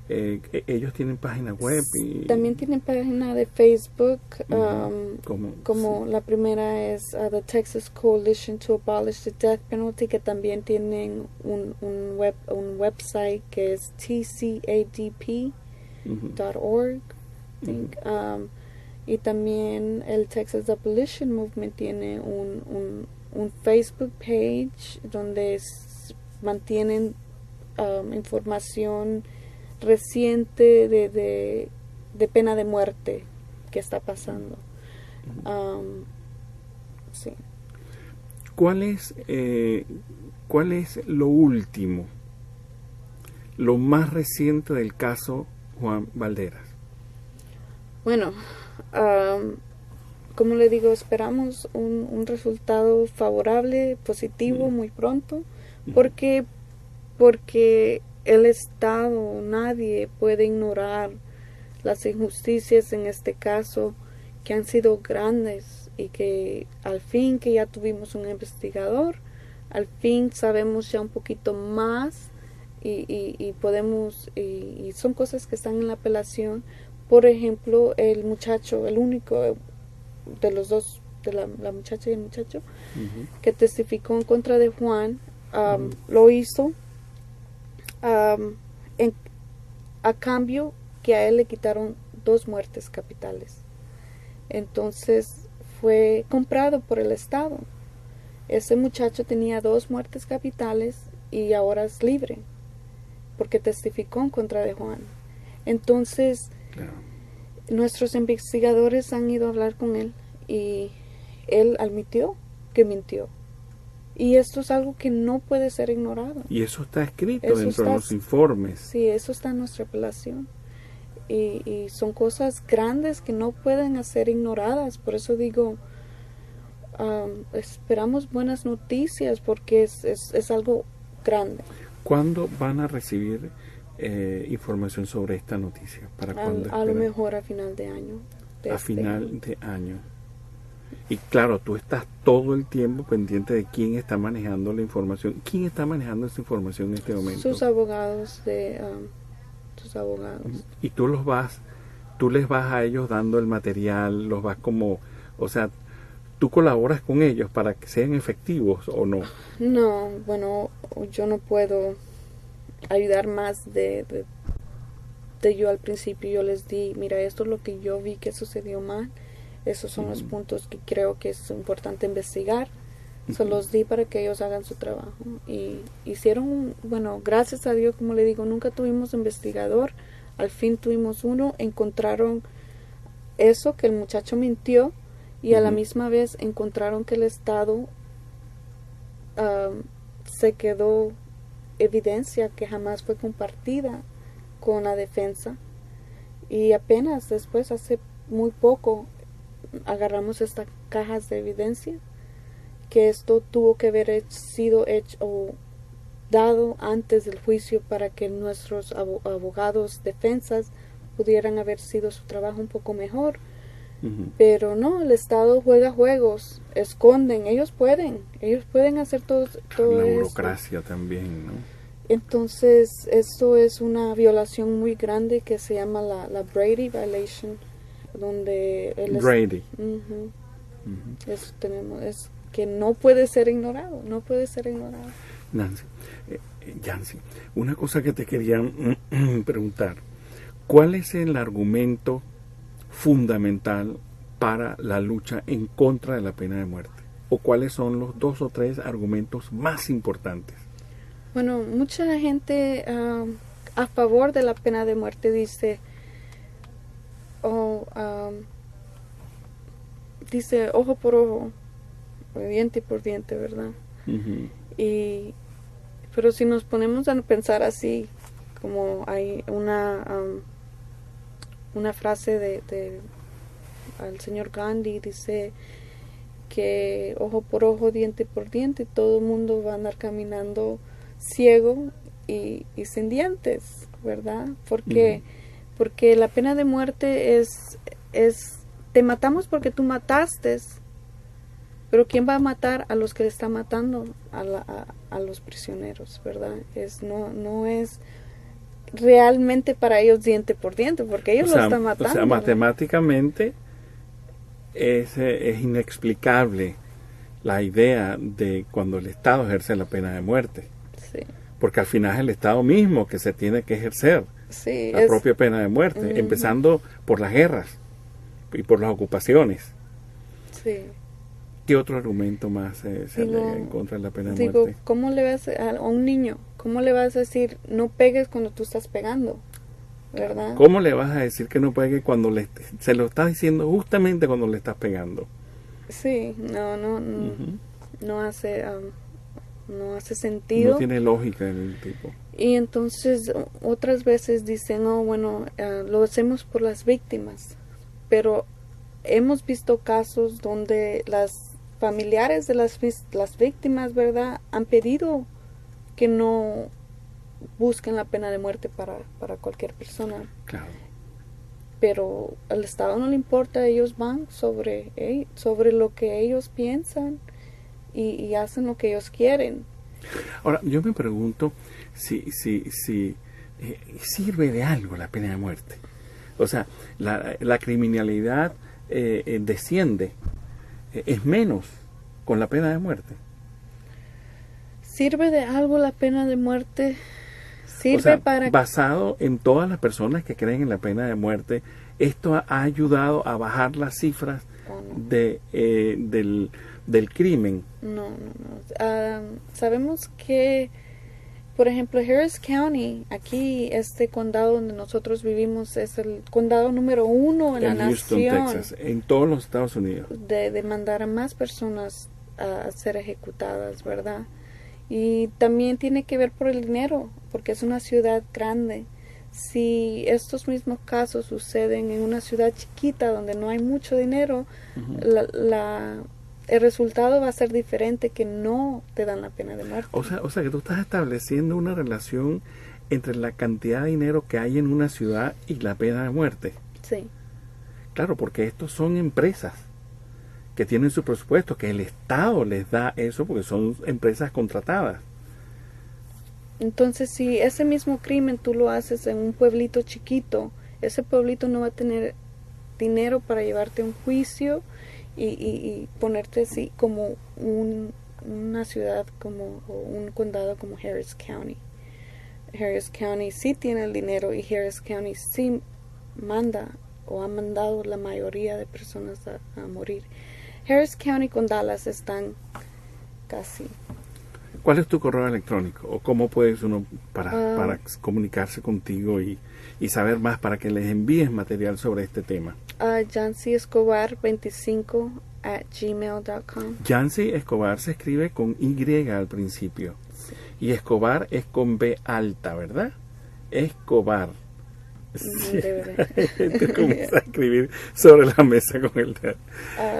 Ellos tienen página web y
también tienen página de Facebook.
¿Cómo?
La primera es the Texas Coalition to Abolish the Death Penalty, que también tienen un website que es tcadp.org. Y también el Texas Abolition Movement tiene un Facebook page donde mantienen información reciente de pena de muerte que está pasando. Sí.
¿Cuál es lo último, lo más reciente del caso Juan Balderas?
Bueno, como le digo, esperamos un resultado favorable, positivo, muy pronto, porque el Estado, nadie puede ignorar las injusticias en este caso, que han sido grandes, y que al fin que ya tuvimos un investigador, al fin sabemos ya un poquito más y podemos, y son cosas que están en la apelación. Por ejemplo, el muchacho, el único de los dos, de la muchacha y el muchacho, que testificó en contra de Juan, lo hizo a cambio que a él le quitaron 2 muertes capitales. Entonces fue comprado por el Estado. Ese muchacho tenía 2 muertes capitales y ahora es libre porque testificó en contra de Juan. Entonces nuestros investigadores han ido a hablar con él y él admitió que mintió. Y esto es algo que no puede ser ignorado.
Y eso está escrito dentro de los informes.
Sí, eso está en nuestra apelación. Y son cosas grandes que no pueden ser ignoradas. Por eso digo, esperamos buenas noticias porque es algo grande.
¿Cuándo van a recibir información sobre esta noticia? ¿Para cuándo?
A lo mejor a final de año.
A final de año. Y claro, tú estás todo el tiempo pendiente de quién está manejando la información. ¿Quién está manejando esa información en este momento?
Sus abogados sus abogados.
Y tú les vas a ellos dando el material, los vas como, o sea, ¿tú colaboras con ellos para que sean efectivos o no?
No, bueno, yo no puedo ayudar más de yo al principio. Yo les di, mira, esto es lo que yo vi que sucedió mal. Esos son los puntos que creo que es importante investigar. Se los di para que ellos hagan su trabajo. Y hicieron, bueno, gracias a Dios, como le digo, nunca tuvimos investigador. Al fin tuvimos uno. Encontraron eso, que el muchacho mintió. Y a la misma vez encontraron que el Estado se quedó evidencia que jamás fue compartida con la defensa. Y apenas después, hace muy poco, agarramos estas cajas de evidencia, que esto tuvo que haber sido hecho o dado antes del juicio para que nuestros abogados defensas pudieran haber sido su trabajo un poco mejor. Pero no, el Estado juega juegos, esconden, ellos pueden hacer todo
la
esto.
burocracia también, ¿no?
Entonces, esto es una violación muy grande que se llama la Brady Violation, donde
Brady.
Eso es que no puede ser ignorado,
Yancy, una cosa que te quería preguntar, ¿cuál es el argumento fundamental para la lucha en contra de la pena de muerte? ¿O cuáles son los 2 o 3 argumentos más importantes?
Bueno, mucha gente a favor de la pena de muerte dice ojo por ojo, diente por diente, ¿verdad? Pero si nos ponemos a pensar así, como hay una frase al señor Gandhi, dice que ojo por ojo, diente por diente, todo el mundo va a andar caminando ciego y sin dientes, ¿verdad? Porque la pena de muerte es te matamos porque tú mataste, pero ¿quién va a matar a los que le están matando? A los prisioneros, ¿verdad? No es realmente para ellos diente por diente, porque ellos lo están matando.
O sea, matemáticamente es inexplicable la idea de cuando el Estado ejerce la pena de muerte.
Sí.
Porque al final es el Estado mismo que se tiene que ejercer la propia pena de muerte, empezando por las guerras y por las ocupaciones.
Sí.
¿Qué otro argumento más se alega en contra de la pena de muerte?
¿Cómo le vas a un niño? ¿Cómo le vas a decir no pegues cuando tú estás pegando? ¿Verdad?
¿Cómo le vas a decir que no pegue cuando se lo estás diciendo justamente cuando le estás pegando?
Sí, no hace sentido.
No tiene lógica el tipo.
Y entonces otras veces dicen, lo hacemos por las víctimas. Pero hemos visto casos donde las familiares de las víctimas, ¿verdad?, han pedido que no busquen la pena de muerte para cualquier persona.
Claro.
Pero al Estado no le importa, ellos van sobre lo que ellos piensan y hacen lo que ellos quieren.
Ahora, yo me pregunto si sirve de algo la pena de muerte. O sea, la criminalidad desciende, es menos con la pena de muerte.
¿Sirve de algo la pena de muerte? Sirve, o sea,
basado en todas las personas que creen en la pena de muerte, esto ha ayudado a bajar las cifras del crimen.
No. Sabemos que, por ejemplo, Harris County, aquí este condado donde nosotros vivimos, es el condado número 1 en la
Houston,
nación,
Texas, en todos los Estados Unidos,
de mandar a más personas a ser ejecutadas, ¿verdad? Y también tiene que ver por el dinero, porque es una ciudad grande. Si estos mismos casos suceden en una ciudad chiquita donde no hay mucho dinero, el resultado va a ser diferente, que no te dan la pena de muerte.
O sea que tú estás estableciendo una relación entre la cantidad de dinero que hay en una ciudad y la pena de muerte.
Sí.
Claro, porque estos son empresas que tienen su presupuesto, que el Estado les da eso porque son empresas contratadas.
Entonces, si ese mismo crimen tú lo haces en un pueblito chiquito, ese pueblito no va a tener dinero para llevarte a un juicio y ponerte así como una ciudad como o un condado como Harris County. Harris County sí tiene el dinero y Harris County sí manda o ha mandado la mayoría de personas a morir. Harris County con Dallas están casi.
¿Cuál es tu correo electrónico? ¿O cómo puedes uno para comunicarse contigo y saber más para que les envíes material sobre este tema?
Yancy Escobar 25@gmail.com.
Yancy Escobar se escribe con Y al principio. Sí. Y Escobar es con B alta, ¿verdad? Escobar. Sí. Tú comienzas a escribir sobre la mesa con el dedo.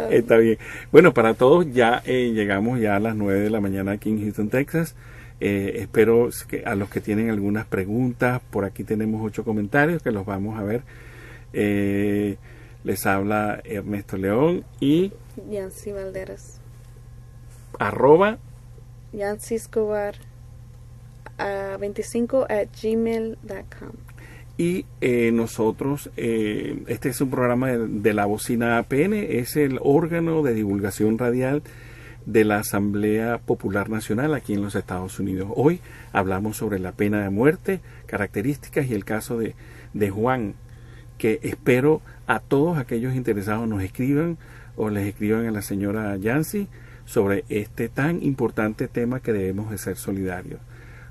Está bien. Bueno, para todos ya llegamos ya a las 9 de la mañana aquí en Houston, Texas. Espero que a los que tienen algunas preguntas, por aquí tenemos 8 comentarios que los vamos a ver. Les habla Ernesto León y
Yancy Valderas.
Yancy
Escobar 25@gmail.com.
Y nosotros, este es un programa de la Bocina APN, es el órgano de divulgación radial de la Asamblea Popular Nacional aquí en los Estados Unidos. Hoy hablamos sobre la pena de muerte, características y el caso de Juan, que espero a todos aquellos interesados nos escriban o les escriban a la señora Yancy sobre este tan importante tema que debemos de ser solidarios.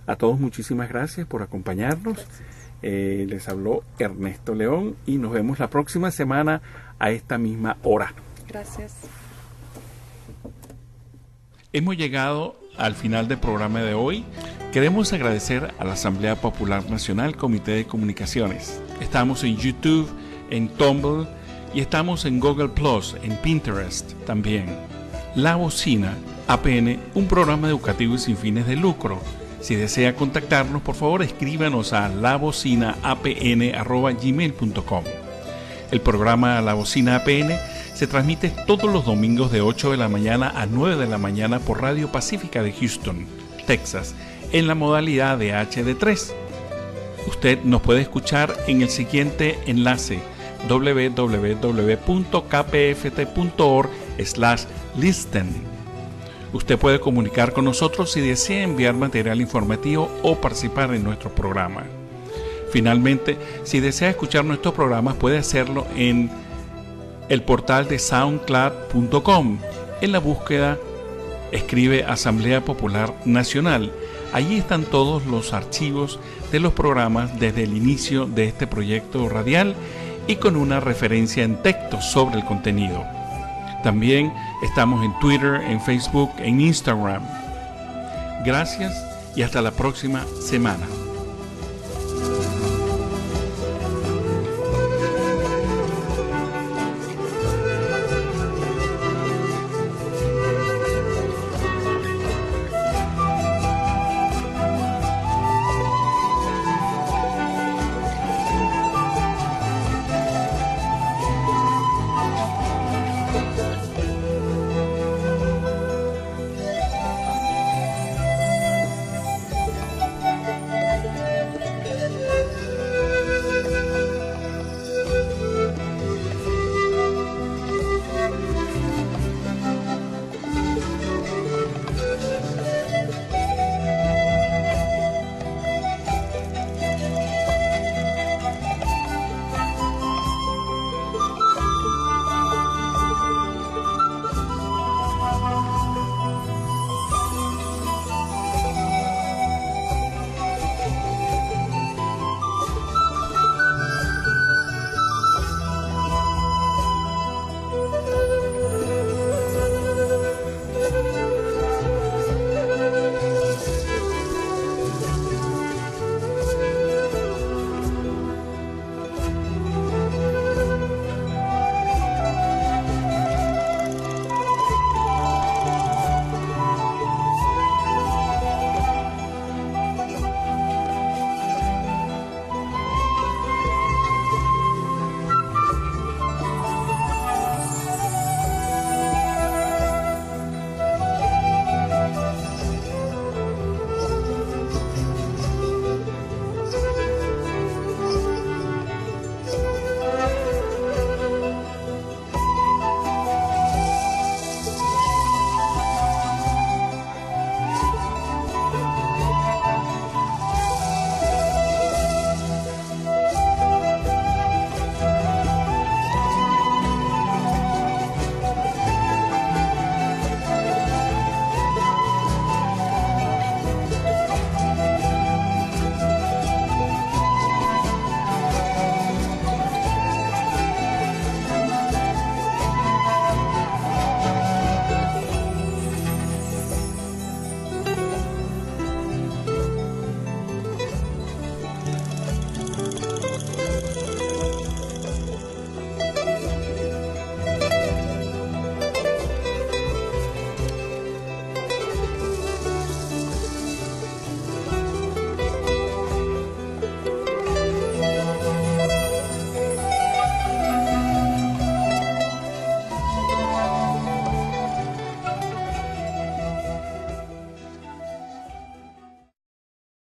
A todos muchísimas gracias por acompañarnos. Gracias. Les habló Ernesto León y nos vemos la próxima semana a esta misma hora.
Gracias.
Hemos llegado al final del programa de hoy. Queremos agradecer a la Asamblea Popular Nacional Comité de Comunicaciones. Estamos en YouTube, en Tumblr y estamos en Google Plus, en Pinterest también. La Bocina APN, un programa educativo y sin fines de lucro. Si desea contactarnos, por favor escríbanos a labocinapn@gmail.com. El programa La Bocina APN se transmite todos los domingos de 8 de la mañana a 9 de la mañana por Radio Pacífica de Houston, Texas, en la modalidad de HD3. Usted nos puede escuchar en el siguiente enlace: www.kpft.org/listen. Usted puede comunicar con nosotros si desea enviar material informativo o participar en nuestro programa. Finalmente, si desea escuchar nuestros programas, puede hacerlo en el portal de soundcloud.com. En la búsqueda, escribe Asamblea Popular Nacional. Allí están todos los archivos de los programas desde el inicio de este proyecto radial y con una referencia en texto sobre el contenido. También estamos en Twitter, en Facebook, en Instagram. Gracias y hasta la próxima semana.